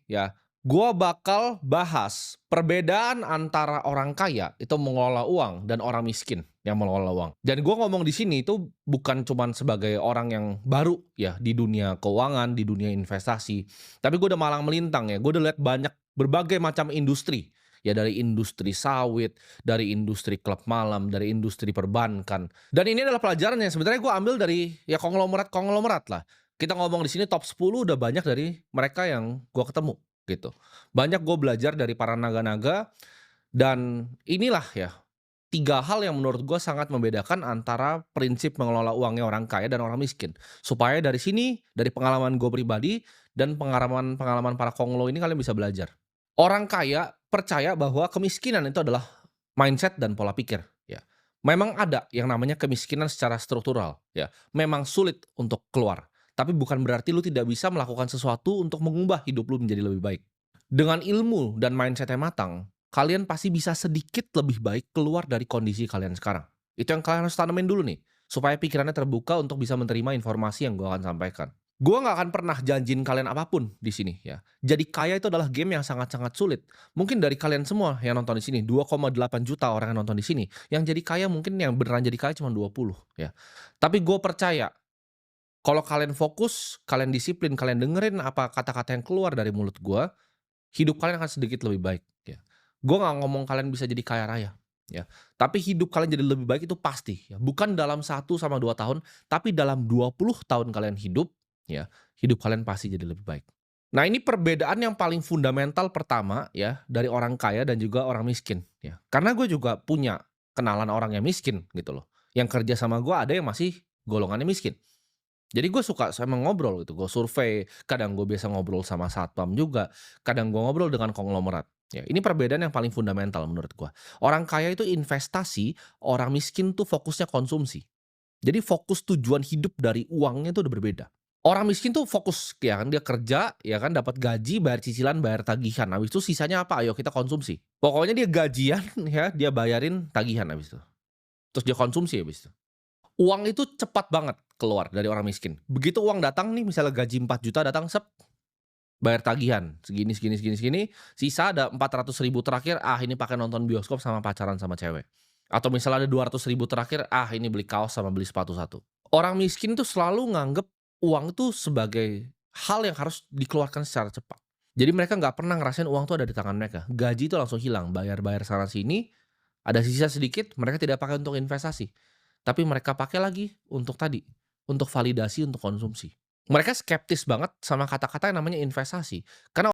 ya, gua bakal bahas perbedaan antara orang kaya itu mengelola uang dan orang miskin yang mengelola uang. Dan gua ngomong di sini itu bukan cuman sebagai orang yang baru ya di dunia keuangan, di dunia investasi, tapi gua udah malang melintang ya, gua udah lihat banyak berbagai macam industri. Ya dari industri sawit, dari industri klub malam, dari industri perbankan. Dan ini adalah pelajaran yang sebenarnya gua ambil dari ya konglomerat-konglomerat lah. Kita ngomong di sini top 10 udah banyak dari mereka yang gua ketemu, gitu. Banyak gue belajar dari para naga-naga dan inilah ya, 3 hal yang menurut gue sangat membedakan antara prinsip mengelola uangnya orang kaya dan orang miskin. Supaya dari sini, dari pengalaman gue pribadi dan pengalaman-pengalaman para konglo ini kalian bisa belajar. Orang kaya percaya bahwa kemiskinan itu adalah mindset dan pola pikir, ya. Memang ada yang namanya kemiskinan secara struktural, ya. Memang sulit untuk keluar, tapi bukan berarti lu tidak bisa melakukan sesuatu untuk mengubah hidup lu menjadi lebih baik. Dengan ilmu dan mindset yang matang, kalian pasti bisa sedikit lebih baik keluar dari kondisi kalian sekarang. Itu yang kalian harus tanemin dulu nih, supaya pikirannya terbuka untuk bisa menerima informasi yang gue akan sampaikan. Gue nggak akan pernah janjiin kalian apapun di sini ya. Jadi kaya itu adalah game yang sangat-sangat sulit. Mungkin dari kalian semua yang nonton di sini, 2,8 juta orang yang nonton di sini, yang jadi kaya mungkin yang beneran jadi kaya cuma 20 ya. Tapi gue percaya kalau kalian fokus, kalian disiplin, kalian dengerin apa kata-kata yang keluar dari mulut gue, hidup kalian akan sedikit lebih baik, ya. Gue nggak ngomong kalian bisa jadi kaya raya, ya. Tapi hidup kalian jadi lebih baik itu pasti, ya. Bukan dalam 1 sampai 2 tahun, tapi dalam 20 tahun kalian hidup, ya, hidup kalian pasti jadi lebih baik. Nah, ini perbedaan yang paling fundamental pertama, ya, dari orang kaya dan juga orang miskin, ya. Karena gue juga punya kenalan orang yang miskin, gitu loh. Yang kerja sama gue ada yang masih golongannya miskin. Jadi gue suka sama ngobrol gitu, gue survei, kadang gue biasa ngobrol sama satpam juga, kadang gue ngobrol dengan konglomerat. Ya, ini perbedaan yang paling fundamental menurut gue. Orang kaya itu investasi, orang miskin tuh fokusnya konsumsi. Jadi fokus tujuan hidup dari uangnya itu udah berbeda. Orang miskin tuh fokus ya kan dia kerja, ya kan dapat gaji, bayar cicilan, bayar tagihan. Habis itu sisanya apa? Ayo kita konsumsi. Pokoknya dia gajian ya, dia bayarin tagihan habis itu. Terus dia konsumsi habis itu. Uang itu cepat banget keluar dari orang miskin. Begitu uang datang nih, misalnya gaji 4 juta datang, sep, bayar tagihan, segini segini segini segini, sisa ada 400 ribu terakhir, ah ini pakai nonton bioskop sama pacaran sama cewek. Atau misalnya ada 200 ribu terakhir, ah ini beli kaos sama beli sepatu satu. Orang miskin tuh selalu nganggep uang itu sebagai hal yang harus dikeluarkan secara cepat. Jadi mereka nggak pernah ngerasain uang tuh ada di tangan mereka. Gaji itu langsung hilang, bayar-bayar sana sini, ada sisa sedikit, mereka tidak pakai untuk investasi. Tapi mereka pakai lagi untuk tadi, untuk validasi, untuk konsumsi. Mereka skeptis banget sama kata-kata yang namanya investasi. Karena